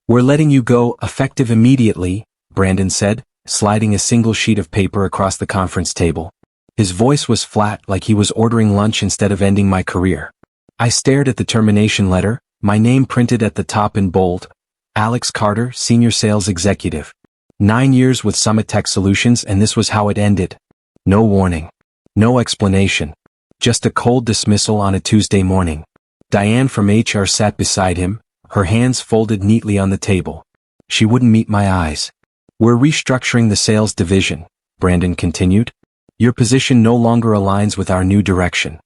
"We're letting you go, effective immediately," Brandon said, sliding a single sheet of paper across the conference table. His voice was flat, like he was ordering lunch instead of ending my career. I stared at the termination letter, my name printed at the top in bold. Alex Carter, Senior Sales Executive. 9 years with Summit Tech Solutions, and this was how it ended. No warning. No explanation. Just a cold dismissal on a Tuesday morning. Diane from HR sat beside him, her hands folded neatly on the table. She wouldn't meet my eyes. "We're restructuring the sales division," Brandon continued. "Your position no longer aligns with our new direction."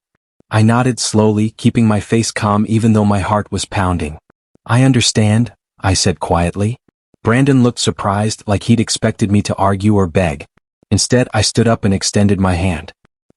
I nodded slowly, keeping my face calm even though my heart was pounding. "I understand," I said quietly. Brandon looked surprised, like he'd expected me to argue or beg. Instead, I stood up and extended my hand.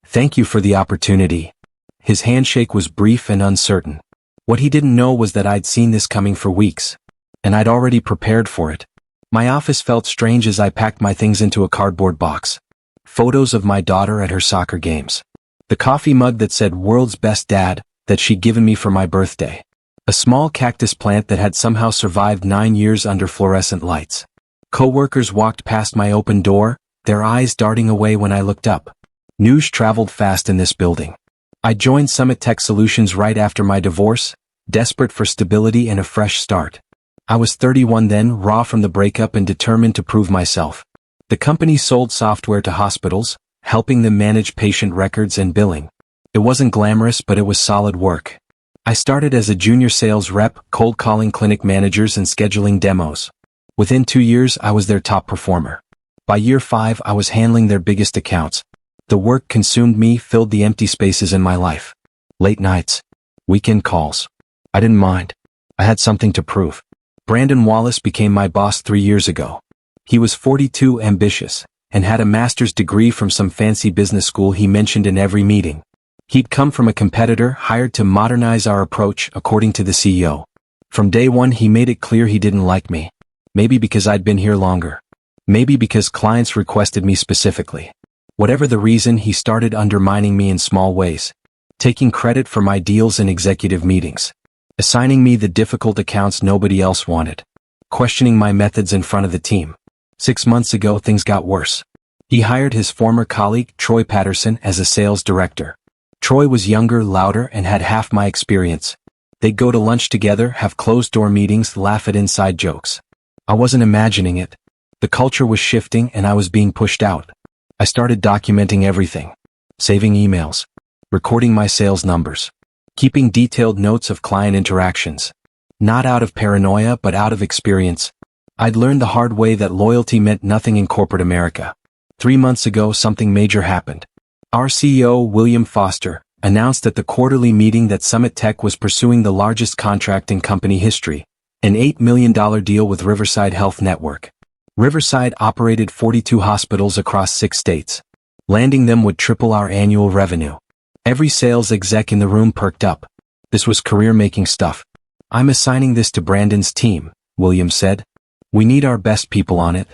"Thank you for the opportunity." His handshake was brief and uncertain. What he didn't know was that I'd seen this coming for weeks. And I'd already prepared for it. My office felt strange as I packed my things into a cardboard box. Photos of my daughter at her soccer games. The coffee mug that said "World's Best Dad" that she'd given me for my birthday. A small cactus plant that had somehow survived 9 years under fluorescent lights. Coworkers walked past my open door, their eyes darting away when I looked up. News traveled fast in this building. I joined Summit Tech Solutions right after my divorce, desperate for stability and a fresh start. I was 31 then, raw from the breakup and determined to prove myself. The company sold software to hospitals, helping them manage patient records and billing. It wasn't glamorous, but it was solid work. I started as a junior sales rep, cold calling clinic managers and scheduling demos. Within 2 years, I was their top performer. By year 5, I was handling their biggest accounts. The work consumed me, filled the empty spaces in my life. Late nights. Weekend calls. I didn't mind. I had something to prove. Brandon Wallace became my boss 3 years ago. He was 42, ambitious, and had a master's degree from some fancy business school he mentioned in every meeting. He'd come from a competitor, hired to modernize our approach, according to the CEO. From day one, he made it clear he didn't like me. Maybe because I'd been here longer. Maybe because clients requested me specifically. Whatever the reason, he started undermining me in small ways. Taking credit for my deals in executive meetings. Assigning me the difficult accounts nobody else wanted. Questioning my methods in front of the team. 6 months ago, things got worse. He hired his former colleague, Troy Patterson, as a sales director. Troy was younger, louder, and had half my experience. They'd go to lunch together, have closed-door meetings, laugh at inside jokes. I wasn't imagining it. The culture was shifting and I was being pushed out. I started documenting everything. Saving emails. Recording my sales numbers. Keeping detailed notes of client interactions. Not out of paranoia, but out of experience. I'd learned the hard way that loyalty meant nothing in corporate America. 3 months ago, something major happened. Our CEO, William Foster, announced at the quarterly meeting that Summit Tech was pursuing the largest contract in company history, an $8 million deal with Riverside Health Network. Riverside operated 42 hospitals across 6 states. Landing them would triple our annual revenue. Every sales exec in the room perked up. This was career-making stuff. "I'm assigning this to Brandon's team," William said. "We need our best people on it."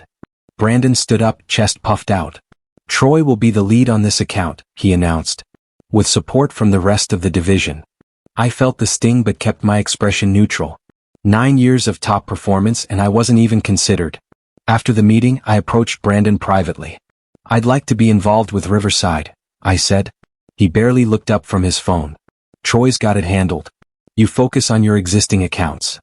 Brandon stood up, chest puffed out. "Troy will be the lead on this account," he announced, with support from the rest of the division. I felt the sting but kept my expression neutral. 9 years of top performance and I wasn't even considered. After the meeting, I approached Brandon privately. "I'd like to be involved with Riverside," I said. He barely looked up from his phone. "Troy's got it handled. You focus on your existing accounts."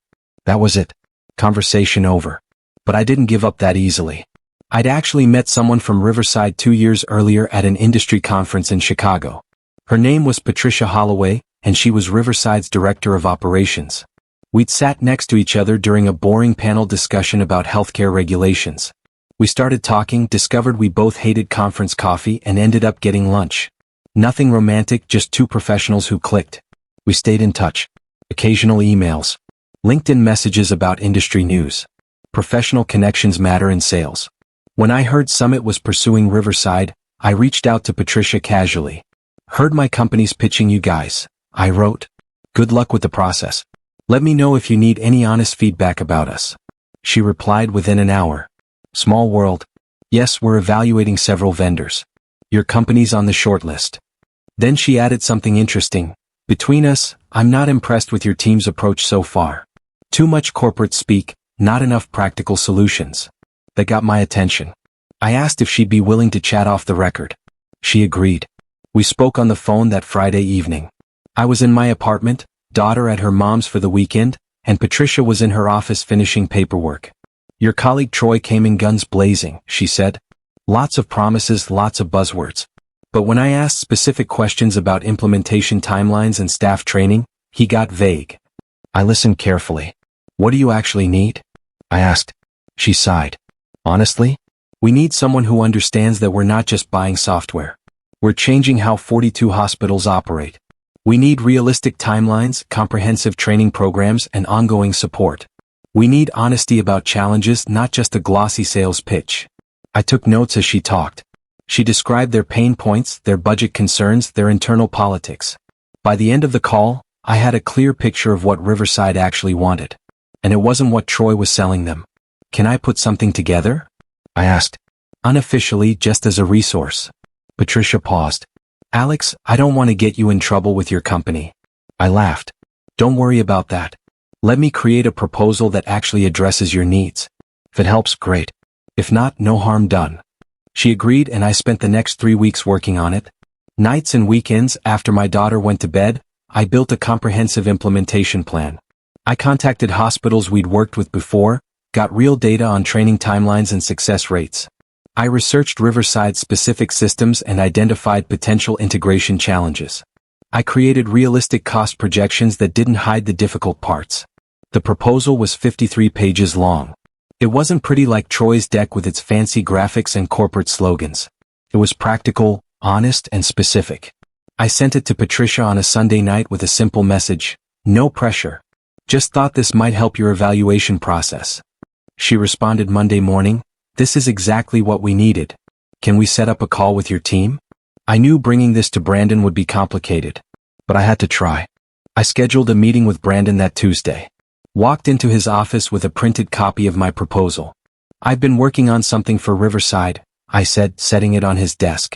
That was it. Conversation over. But I didn't give up that easily. I'd actually met someone from Riverside 2 years earlier at an industry conference in Chicago. Her name was Patricia Holloway, and she was Riverside's director of operations. We'd sat next to each other during a boring panel discussion about healthcare regulations. We started talking, discovered we both hated conference coffee, and ended up getting lunch. Nothing romantic, just 2 professionals who clicked. We stayed in touch. Occasional emails. LinkedIn messages about industry news. Professional connections matter in sales. When I heard Summit was pursuing Riverside, I reached out to Patricia casually. "Heard my company's pitching you guys," I wrote. "Good luck with the process. Let me know if you need any honest feedback about us." She replied within an hour. "Small world. Yes, we're evaluating several vendors. Your company's on the short list." Then she added something interesting. "Between us, I'm not impressed with your team's approach so far. Too much corporate speak, not enough practical solutions. That got my attention. I asked if she'd be willing to chat off the record. She agreed. We spoke on the phone that Friday evening. I was in my apartment, daughter at her mom's for the weekend, and Patricia was in her office finishing paperwork. Your colleague Troy came in guns blazing, she said. Lots of promises, lots of buzzwords. But when I asked specific questions about implementation timelines and staff training, he got vague. I listened carefully. What do you actually need? I asked. She sighed. Honestly, we need someone who understands that we're not just buying software. We're changing how 42 hospitals operate. We need realistic timelines, comprehensive training programs, and ongoing support. We need honesty about challenges, not just a glossy sales pitch. I took notes as she talked. She described their pain points, their budget concerns, their internal politics. By the end of the call, I had a clear picture of what Riverside actually wanted. And it wasn't what Troy was selling them. Can I put something together? I asked. Unofficially, just as a resource. Patricia paused. Alex, I don't want to get you in trouble with your company. I laughed. Don't worry about that. Let me create a proposal that actually addresses your needs. If it helps, great. If not, no harm done. She agreed, and I spent the next 3 weeks working on it. Nights and weekends, after my daughter went to bed, I built a comprehensive implementation plan. I contacted hospitals we'd worked with before, got real data on training timelines and success rates. I researched Riverside's specific systems and identified potential integration challenges. I created realistic cost projections that didn't hide the difficult parts. The proposal was 53 pages long. It wasn't pretty like Troy's deck with its fancy graphics and corporate slogans. It was practical, honest, and specific. I sent it to Patricia on a Sunday night with a simple message: no pressure. Just thought this might help your evaluation process. She responded Monday morning, this is exactly what we needed. Can we set up a call with your team? I knew bringing this to Brandon would be complicated, but I had to try. I scheduled a meeting with Brandon that Tuesday. Walked into his office with a printed copy of my proposal. I've been working on something for Riverside, I said, setting it on his desk.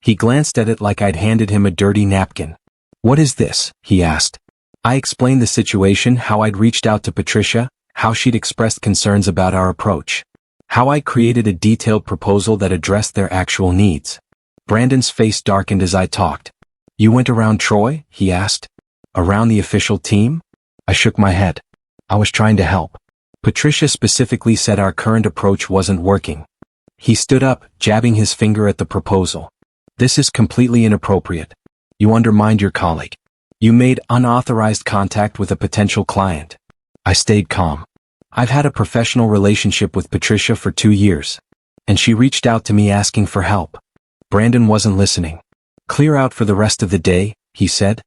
He glanced at it like I'd handed him a dirty napkin. What is this? He asked. I explained the situation, how I'd reached out to Patricia, how she'd expressed concerns about our approach. How I created a detailed proposal that addressed their actual needs. Brandon's face darkened as I talked. You went around Troy? He asked. Around the official team? I shook my head. I was trying to help. Patricia specifically said our current approach wasn't working. He stood up, jabbing his finger at the proposal. This is completely inappropriate. You undermined your colleague. You made unauthorized contact with a potential client. I stayed calm. I've had a professional relationship with Patricia for 2 years. And she reached out to me asking for help. Brandon wasn't listening. Clear out for the rest of the day, he said.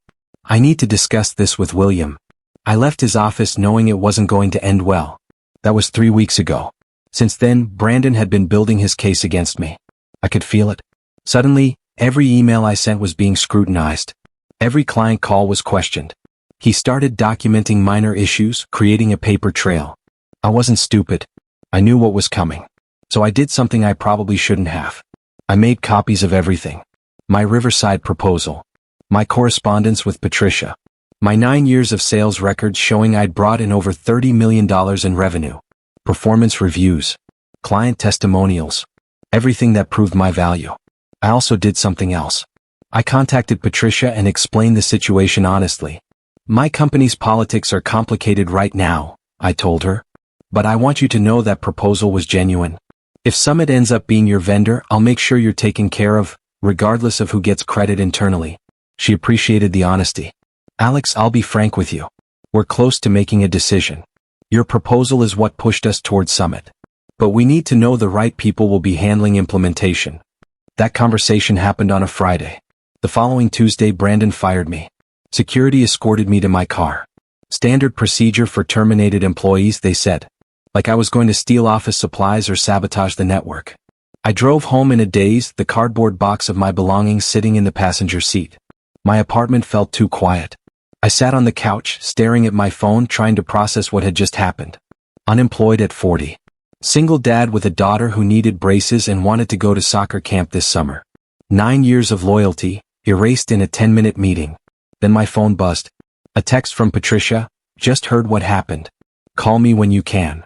I need to discuss this with William. I left his office knowing it wasn't going to end well. That was 3 weeks ago. Since then, Brandon had been building his case against me. I could feel it. Suddenly, every email I sent was being scrutinized. Every client call was questioned. He started documenting minor issues, creating a paper trail. I wasn't stupid. I knew what was coming. So I did something I probably shouldn't have. I made copies of everything. My Riverside proposal. My correspondence with Patricia. My 9 years of sales records showing I'd brought in over $30 million in revenue. Performance reviews. Client testimonials. Everything that proved my value. I also did something else. I contacted Patricia and explained the situation honestly. My company's politics are complicated right now, I told her. But I want you to know that proposal was genuine. If Summit ends up being your vendor, I'll make sure you're taken care of, regardless of who gets credit internally. She appreciated the honesty. Alex, I'll be frank with you. We're close to making a decision. Your proposal is what pushed us towards Summit. But we need to know the right people will be handling implementation. That conversation happened on a Friday. The following Tuesday, Brandon fired me. Security escorted me to my car. Standard procedure for terminated employees, they said. Like I was going to steal office supplies or sabotage the network. I drove home in a daze, the cardboard box of my belongings sitting in the passenger seat. My apartment felt too quiet. I sat on the couch, staring at my phone, trying to process what had just happened. Unemployed at 40. Single dad with a daughter who needed braces and wanted to go to soccer camp this summer. 9 years of loyalty, erased in a 10-minute meeting. Then my phone buzzed. A text from Patricia, just heard what happened. Call me when you can.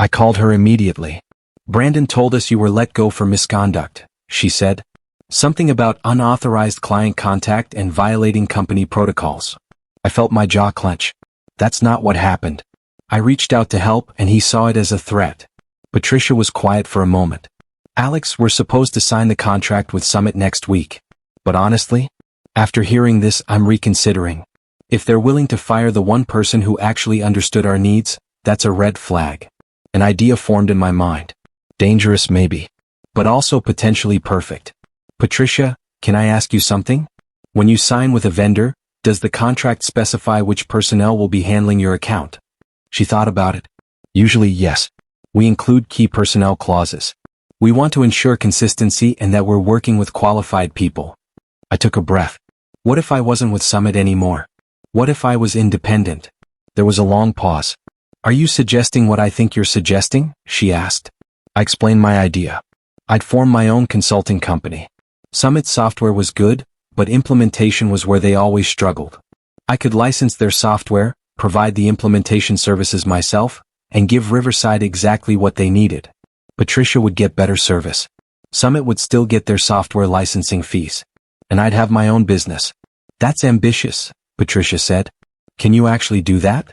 I called her immediately. Brandon told us you were let go for misconduct, she said. Something about unauthorized client contact and violating company protocols. I felt my jaw clench. That's not what happened. I reached out to help and he saw it as a threat. Patricia was quiet for a moment. Alex, we're supposed to sign the contract with Summit next week. But honestly, after hearing this, I'm reconsidering. If they're willing to fire the one person who actually understood our needs, that's a red flag. An idea formed in my mind. Dangerous maybe, but also potentially perfect. Patricia, can I ask you something? When you sign with a vendor, does the contract specify which personnel will be handling your account? She thought about it. Usually yes. We include key personnel clauses. We want to ensure consistency and that we're working with qualified people. I took a breath. What if I wasn't with Summit anymore? What if I was independent? There was a long pause. Are you suggesting what I think you're suggesting? She asked. I explained my idea. I'd form my own consulting company. Summit's software was good, but implementation was where they always struggled. I could license their software, provide the implementation services myself, and give Riverside exactly what they needed. Patricia would get better service. Summit would still get their software licensing fees. And I'd have my own business. That's ambitious, Patricia said. Can you actually do that?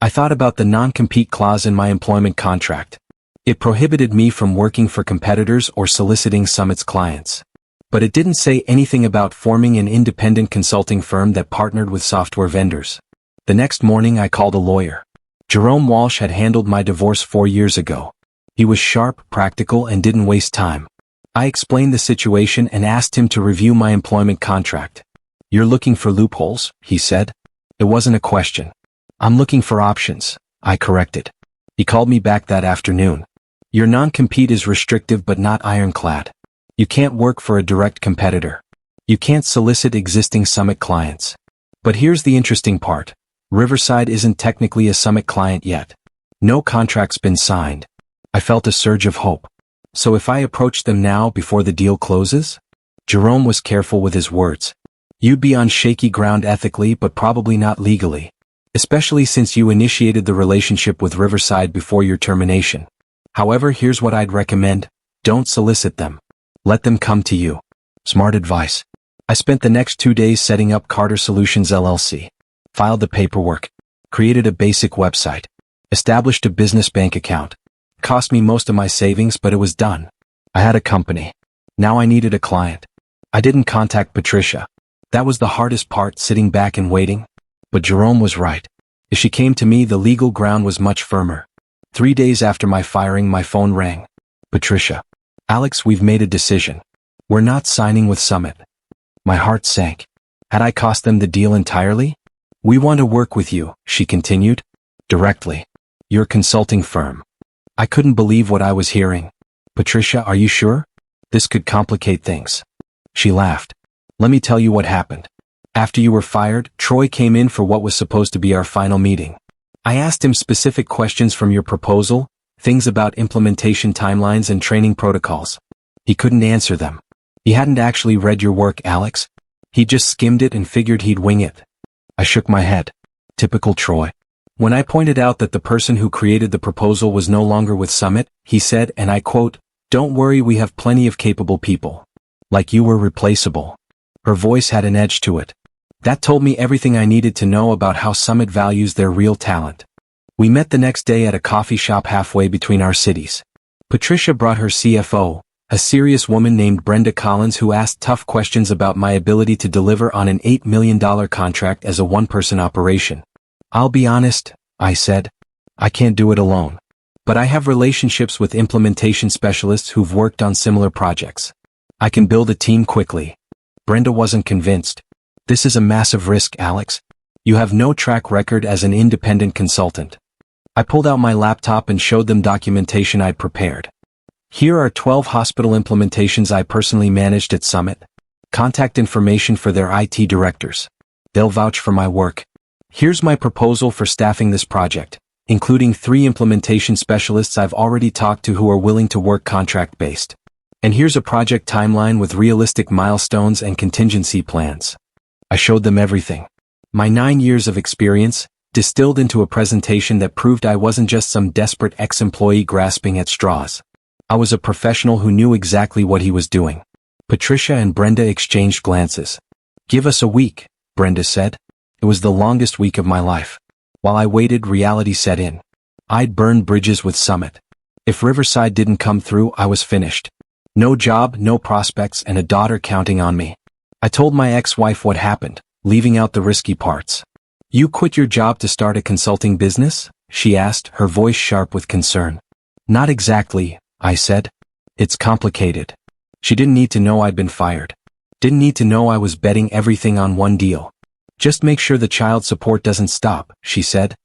I thought about the non-compete clause in my employment contract. It prohibited me from working for competitors or soliciting Summit's clients. But it didn't say anything about forming an independent consulting firm that partnered with software vendors. The next morning I called a lawyer. Jerome Walsh had handled my divorce 4 years ago. He was sharp, practical, and didn't waste time. I explained the situation and asked him to review my employment contract. You're looking for loopholes, he said. It wasn't a question. I'm looking for options, I corrected. He called me back that afternoon. Your non-compete is restrictive but not ironclad. You can't work for a direct competitor. You can't solicit existing Summit clients. But here's the interesting part. Riverside isn't technically a Summit client yet. No contract's been signed. I felt a surge of hope. So if I approach them now before the deal closes? Jerome was careful with his words. You'd be on shaky ground ethically but probably not legally. Especially since you initiated the relationship with Riverside before your termination. However, here's what I'd recommend. Don't solicit them. Let them come to you. Smart advice. I spent the next 2 days setting up Carter Solutions LLC. Filed the paperwork. Created a basic website. Established a business bank account. Cost me most of my savings, but it was done. I had a company. Now I needed a client. I didn't contact Patricia. That was the hardest part, sitting back and waiting. But Jerome was right. If she came to me, the legal ground was much firmer. 3 days after my firing, my phone rang. Patricia. Alex, we've made a decision. We're not signing with Summit. My heart sank. Had I cost them the deal entirely? We want to work with you, she continued. Directly. Your consulting firm. I couldn't believe what I was hearing. Patricia, are you sure? This could complicate things. She laughed. Let me tell you what happened. After you were fired, Troy came in for what was supposed to be our final meeting. I asked him specific questions from your proposal, things about implementation timelines and training protocols. He couldn't answer them. He hadn't actually read your work, Alex. He just skimmed it and figured he'd wing it. I shook my head. Typical Troy. When I pointed out that the person who created the proposal was no longer with Summit, he said, and I quote, "Don't worry, we have plenty of capable people. Like you were replaceable." Her voice had an edge to it. That told me everything I needed to know about how Summit values their real talent. We met the next day at a coffee shop halfway between our cities. Patricia brought her CFO, a serious woman named Brenda Collins, who asked tough questions about my ability to deliver on an $8 million contract as a one-person operation. I'll be honest, I said. I can't do it alone. But I have relationships with implementation specialists who've worked on similar projects. I can build a team quickly. Brenda wasn't convinced. This is a massive risk, Alex. You have no track record as an independent consultant. I pulled out my laptop and showed them documentation I'd prepared. Here are 12 hospital implementations I personally managed at Summit. Contact information for their IT directors. They'll vouch for my work. Here's my proposal for staffing this project, including 3 implementation specialists I've already talked to who are willing to work contract-based. And here's a project timeline with realistic milestones and contingency plans. I showed them everything. My 9 years of experience, distilled into a presentation that proved I wasn't just some desperate ex-employee grasping at straws. I was a professional who knew exactly what he was doing. Patricia and Brenda exchanged glances. "Give us a week," Brenda said. It was the longest week of my life. While I waited, reality set in. I'd burned bridges with Summit. If Riverside didn't come through, I was finished. No job, no prospects, and a daughter counting on me. I told my ex-wife what happened, leaving out the risky parts. "You quit your job to start a consulting business?" she asked, her voice sharp with concern. "Not exactly," I said. "It's complicated." She didn't need to know I'd been fired. Didn't need to know I was betting everything on one deal. "Just make sure the child support doesn't stop," she said.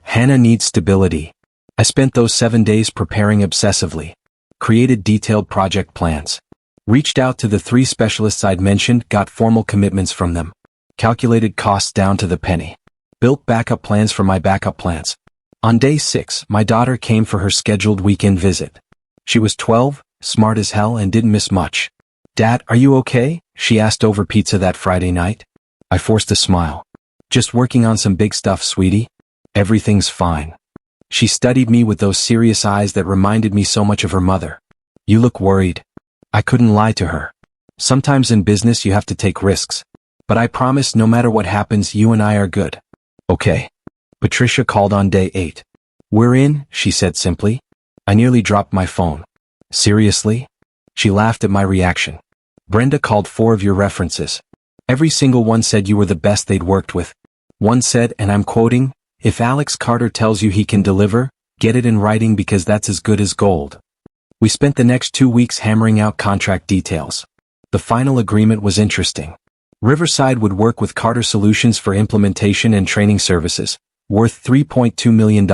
"Hannah needs stability." I spent those 7 days preparing obsessively. Created detailed project plans. Reached out to the 3 specialists I'd mentioned, got formal commitments from them. Calculated costs down to the penny. Built backup plans for my backup plans. On day 6, my daughter came for her scheduled weekend visit. She was 12, smart as hell, and didn't miss much. "Dad, are you okay?" she asked over pizza that Friday night. I forced a smile. "Just working on some big stuff, sweetie. Everything's fine." She studied me with those serious eyes that reminded me so much of her mother. "You look worried." I couldn't lie to her. Sometimes in business you have to take risks. But I promise, no matter what happens, you and I are good. "Okay." Patricia called on day 8. "We're in," she said simply. I nearly dropped my phone. "Seriously?" She laughed at my reaction. "Brenda called 4 of your references. Every single one said you were the best they'd worked with. One said, and I'm quoting, 'If Alex Carter tells you he can deliver, get it in writing because that's as good as gold.'" We spent the next 2 weeks hammering out contract details. The final agreement was interesting. Riverside would work with Carter Solutions for implementation and training services, worth $3.2 million.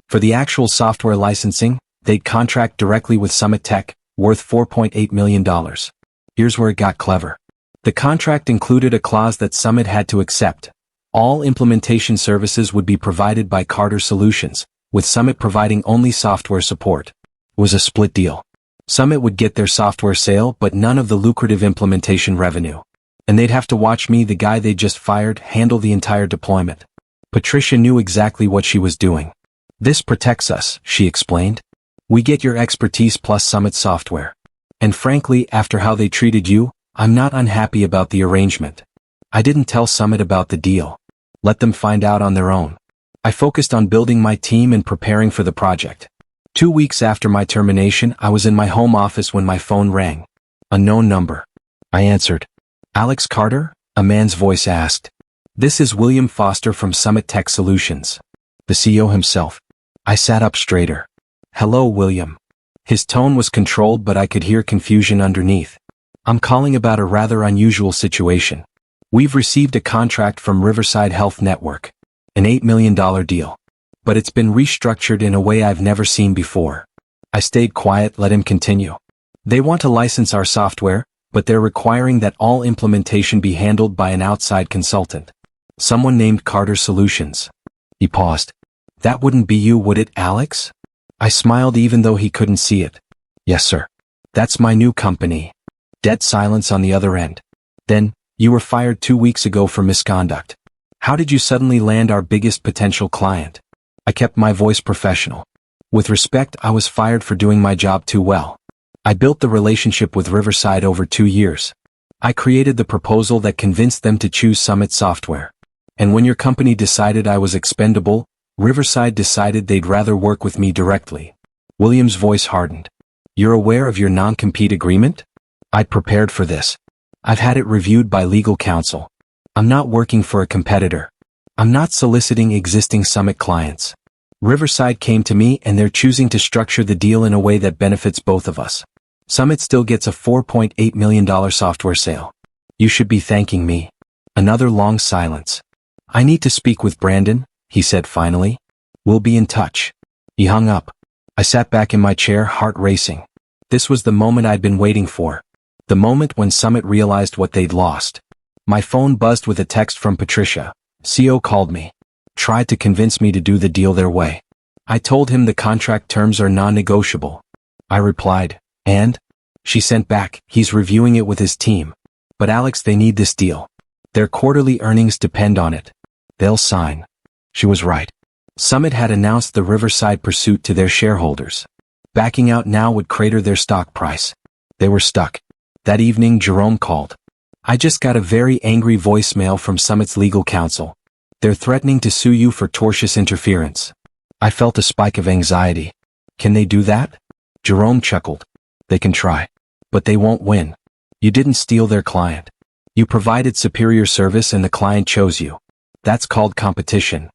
For the actual software licensing, they'd contract directly with Summit Tech, worth $4.8 million. Here's where it got clever. The contract included a clause that Summit had to accept. All implementation services would be provided by Carter Solutions, with Summit providing only software support. It was a split deal. Summit would get their software sale but none of the lucrative implementation revenue. And they'd have to watch me, the guy they just fired, handle the entire deployment. Patricia knew exactly what she was doing. "This protects us," she explained. "We get your expertise plus Summit software. And frankly, after how they treated you, I'm not unhappy about the arrangement." I didn't tell Summit about the deal. Let them find out on their own. I focused on building my team and preparing for the project. 2 weeks after my termination, I was in my home office when my phone rang. Unknown number. I answered. "Alex Carter?" a man's voice asked. "This is William Foster from Summit Tech Solutions." The CEO himself. I sat up straighter. "Hello, William." His tone was controlled, but I could hear confusion underneath. "I'm calling about a rather unusual situation. We've received a contract from Riverside Health Network. An $8 million deal. But it's been restructured in a way I've never seen before." I stayed quiet, let him continue. "They want to license our software, but they're requiring that all implementation be handled by an outside consultant. Someone named Carter Solutions." He paused. "That wouldn't be you, would it, Alex?" I smiled even though he couldn't see it. "Yes, sir. That's my new company." Dead silence on the other end. "Then, you were fired 2 weeks ago for misconduct. How did you suddenly land our biggest potential client?" I kept my voice professional. "With respect, I was fired for doing my job too well. I built the relationship with Riverside over 2 years. I created the proposal that convinced them to choose Summit software. And when your company decided I was expendable, Riverside decided they'd rather work with me directly." William's voice hardened. "You're aware of your non-compete agreement?" I'd prepared for this. I've had it reviewed by legal counsel. I'm not working for a competitor. I'm not soliciting existing Summit clients. Riverside came to me and they're choosing to structure the deal in a way that benefits both of us. Summit still gets a $4.8 million software sale. You should be thanking me." Another long silence. "I need to speak with Brandon," he said finally. "We'll be in touch." He hung up. I sat back in my chair, heart racing. This was the moment I'd been waiting for. The moment when Summit realized what they'd lost. My phone buzzed with a text from Patricia. "CO called me. Tried to convince me to do the deal their way. I told him the contract terms are non-negotiable." I replied, "And?" She sent back, "He's reviewing it with his team. But Alex, they need this deal. Their quarterly earnings depend on it. They'll sign." She was right. Summit had announced the Riverside pursuit to their shareholders. Backing out now would crater their stock price. They were stuck. That evening, Jerome called. I just got a very angry voicemail from Summit's legal counsel. They're threatening to sue you for tortious interference. I felt a spike of anxiety. Can they do that? Jerome chuckled. They can try. But they won't win. You didn't steal their client. You provided superior service and the client chose you. That's called competition.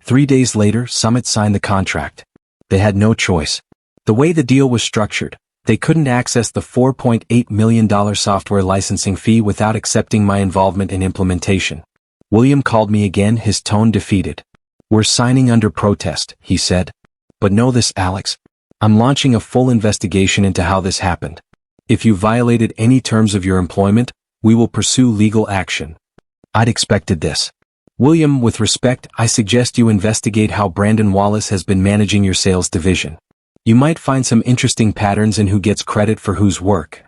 3 days later, Summit signed the contract. They had no choice. The way the deal was structured, they couldn't access the $4.8 million software licensing fee without accepting my involvement in implementation. William called me again, his tone defeated. We're signing under protest, he said. But know this, Alex. I'm launching a full investigation into how this happened. If you violated any terms of your employment, we will pursue legal action. I'd expected this. William, with respect, I suggest you investigate how Brandon Wallace has been managing your sales division. You might find some interesting patterns in who gets credit for whose work.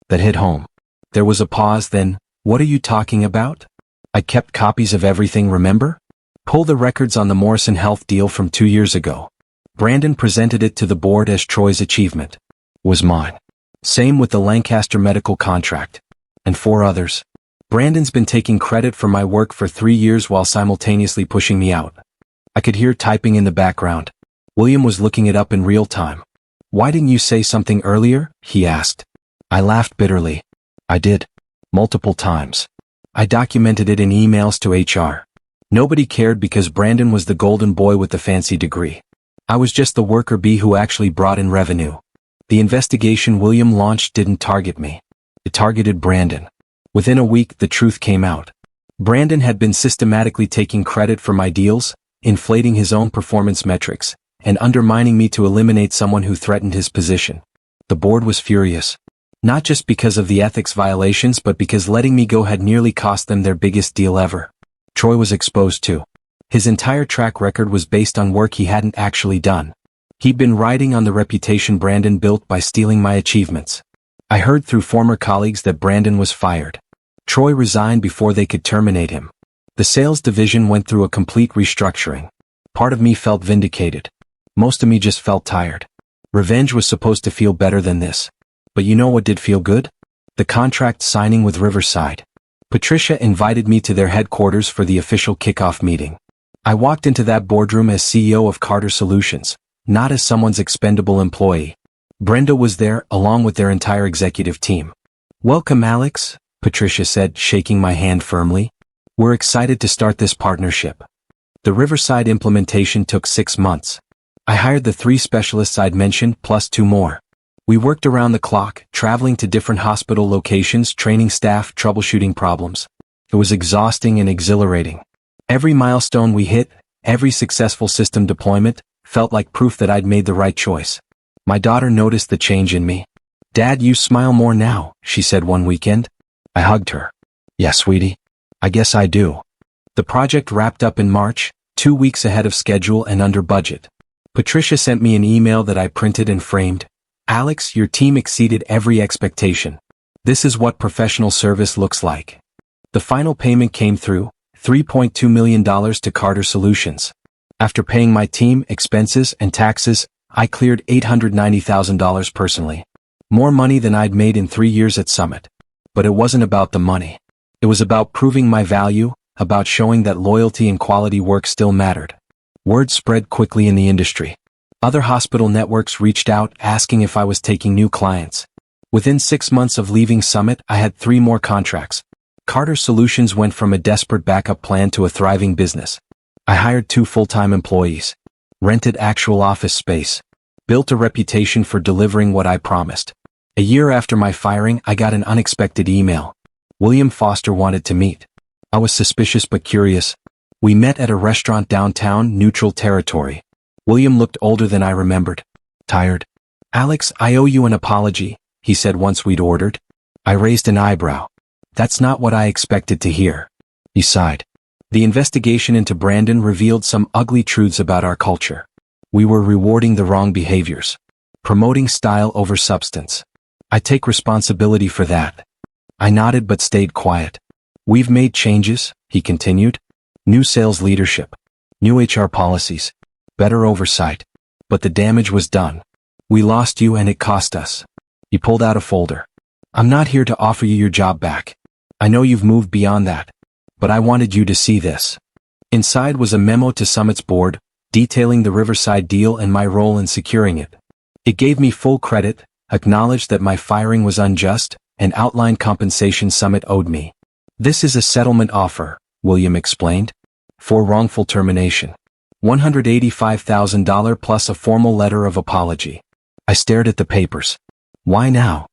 That hit home. There was a pause, then, what are you talking about? I kept copies of everything, remember? Pull the records on the Morrison Health deal from 2 years ago. Brandon presented it to the board as Troy's achievement. Was mine. Same with the Lancaster medical contract. And 4 others. Brandon's been taking credit for my work for 3 years while simultaneously pushing me out. I could hear typing in the background. William was looking it up in real time. Why didn't you say something earlier? He asked. I laughed bitterly. I did. Multiple times. I documented it in emails to HR. Nobody cared because Brandon was the golden boy with the fancy degree. I was just the worker bee who actually brought in revenue. The investigation William launched didn't target me. It targeted Brandon. Within a week, the truth came out. Brandon had been systematically taking credit for my deals, inflating his own performance metrics, and undermining me to eliminate someone who threatened his position. The board was furious. Not just because of the ethics violations but because letting me go had nearly cost them their biggest deal ever. Troy was exposed too. His entire track record was based on work he hadn't actually done. He'd been riding on the reputation Brandon built by stealing my achievements. I heard through former colleagues that Brandon was fired. Troy resigned before they could terminate him. The sales division went through a complete restructuring. Part of me felt vindicated. Most of me just felt tired. Revenge was supposed to feel better than this. But you know what did feel good? The contract signing with Riverside. Patricia invited me to their headquarters for the official kickoff meeting. I walked into that boardroom as CEO of Carter Solutions, not as someone's expendable employee. Brenda was there, along with their entire executive team. Welcome, Alex, Patricia said, shaking my hand firmly. We're excited to start this partnership. The Riverside implementation took 6 months. I hired the 3 specialists I'd mentioned, plus 2 more. We worked around the clock, traveling to different hospital locations, training staff, troubleshooting problems. It was exhausting and exhilarating. Every milestone we hit, every successful system deployment, felt like proof that I'd made the right choice. My daughter noticed the change in me. Dad, you smile more now, she said one weekend. I hugged her. Yeah, sweetie. I guess I do. The project wrapped up in March, 2 weeks ahead of schedule and under budget. Patricia sent me an email that I printed and framed. Alex, your team exceeded every expectation. This is what professional service looks like. The final payment came through, $3.2 million to Carter Solutions. After paying my team, expenses, and taxes, I cleared $890,000 personally. More money than I'd made in 3 years at Summit. But it wasn't about the money. It was about proving my value, about showing that loyalty and quality work still mattered. Word spread quickly in the industry. Other hospital networks reached out asking if I was taking new clients. Within 6 months of leaving Summit, I had 3 more contracts. Carter Solutions went from a desperate backup plan to a thriving business. I hired 2 full-time employees. Rented actual office space. Built a reputation for delivering what I promised. A year after my firing, I got an unexpected email. William Foster wanted to meet. I was suspicious but curious. We met at a restaurant downtown, neutral territory. William looked older than I remembered. Tired. Alex, I owe you an apology, he said once we'd ordered. I raised an eyebrow. That's not what I expected to hear. He sighed. The investigation into Brandon revealed some ugly truths about our culture. We were rewarding the wrong behaviors. Promoting style over substance. I take responsibility for that. I nodded but stayed quiet. We've made changes, he continued. New sales leadership. New HR policies. Better oversight. But the damage was done. We lost you and it cost us. He pulled out a folder. I'm not here to offer you your job back. I know you've moved beyond that. But I wanted you to see this. Inside was a memo to Summit's board, detailing the Riverside deal and my role in securing it. It gave me full credit, acknowledged that my firing was unjust, and outlined compensation Summit owed me. This is a settlement offer, William explained. For wrongful termination. $185,000 plus a formal letter of apology. I stared at the papers. Why now?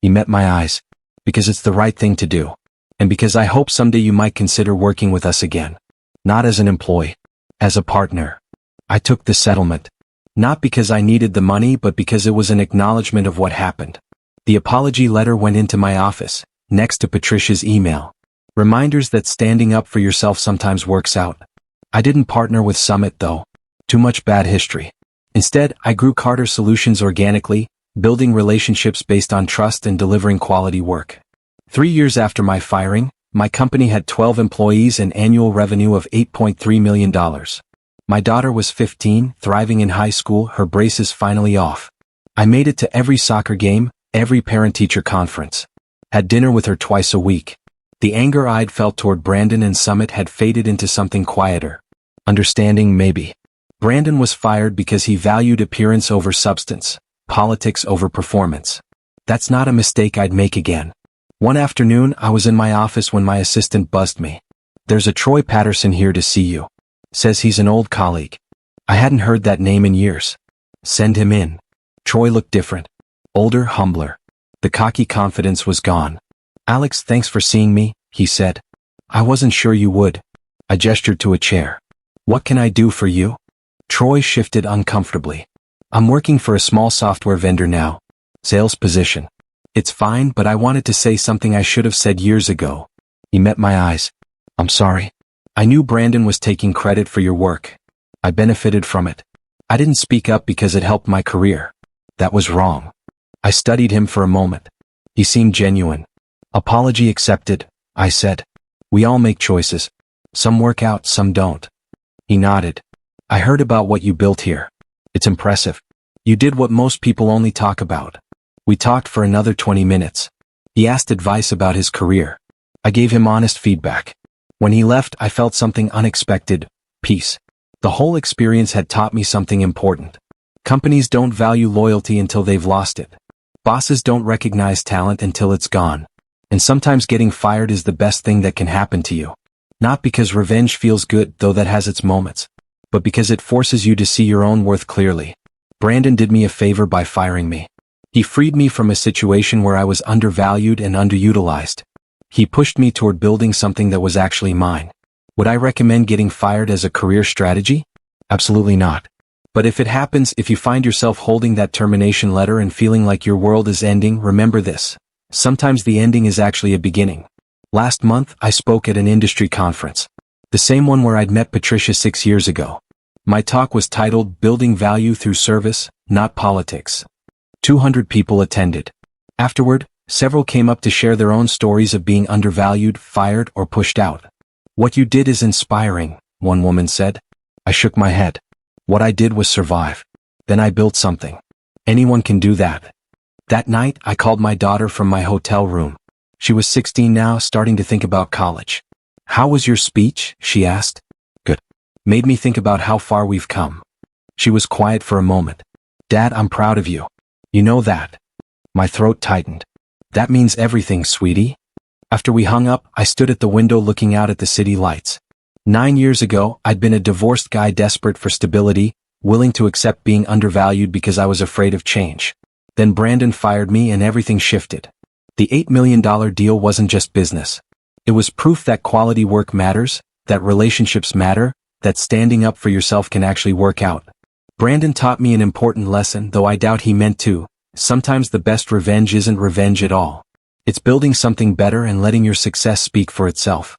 He met my eyes. Because it's the right thing to do. And because I hope someday you might consider working with us again. Not as an employee. As a partner. I took the settlement. Not because I needed the money but because it was an acknowledgement of what happened. The apology letter went into my office, next to Patricia's email. Reminders that standing up for yourself sometimes works out. I didn't partner with Summit though. Too much bad history. Instead, I grew Carter Solutions organically, building relationships based on trust and delivering quality work. 3 years after my firing, my company had 12 employees and annual revenue of $8.3 million. My daughter was 15, thriving in high school, her braces finally off. I made it to every soccer game, every parent-teacher conference. Had dinner with her twice a week. The anger I'd felt toward Brandon and Summit had faded into something quieter. Understanding, maybe. Brandon was fired because he valued appearance over substance, politics over performance. That's not a mistake I'd make again. One afternoon, I was in my office when my assistant buzzed me. There's a Troy Patterson here to see you. Says he's an old colleague. I hadn't heard that name in years. Send him in. Troy looked different. Older, humbler. The cocky confidence was gone. Alex, thanks for seeing me, he said. I wasn't sure you would. I gestured to a chair. What can I do for you? Troy shifted uncomfortably. I'm working for a small software vendor now. Sales position. It's fine, but I wanted to say something I should have said years ago. He met my eyes. I'm sorry. I knew Brandon was taking credit for your work. I benefited from it. I didn't speak up because it helped my career. That was wrong. I studied him for a moment. He seemed genuine. Apology accepted, I said. We all make choices. Some work out, some don't. He nodded. I heard about what you built here. It's impressive. You did what most people only talk about. We talked for another 20 minutes. He asked advice about his career. I gave him honest feedback. When he left, I felt something unexpected. Peace. The whole experience had taught me something important. Companies don't value loyalty until they've lost it. Bosses don't recognize talent until it's gone. And sometimes getting fired is the best thing that can happen to you. Not because revenge feels good, though that has its moments, but because it forces you to see your own worth clearly. Brandon did me a favor by firing me. He freed me from a situation where I was undervalued and underutilized. He pushed me toward building something that was actually mine. Would I recommend getting fired as a career strategy? Absolutely not. But if it happens, if you find yourself holding that termination letter and feeling like your world is ending, remember this. Sometimes the ending is actually a beginning. Last month, I spoke at an industry conference. The same one where I'd met Patricia 6 years ago. My talk was titled Building Value Through Service, Not Politics. 200 people attended. Afterward, several came up to share their own stories of being undervalued, fired, or pushed out. What you did is inspiring, one woman said. I shook my head. What I did was survive. Then I built something. Anyone can do that. That night, I called my daughter from my hotel room. She was 16 now, starting to think about college. How was your speech? She asked. Good. Made me think about how far we've come. She was quiet for a moment. Dad, I'm proud of you. You know that. My throat tightened. That means everything, sweetie. After we hung up, I stood at the window looking out at the city lights. 9 years ago, I'd been a divorced guy desperate for stability, willing to accept being undervalued because I was afraid of change. Then Brandon fired me and everything shifted. The $8 million deal wasn't just business. It was proof that quality work matters, that relationships matter, that standing up for yourself can actually work out. Brandon taught me an important lesson, though I doubt he meant to. Sometimes the best revenge isn't revenge at all. It's building something better and letting your success speak for itself.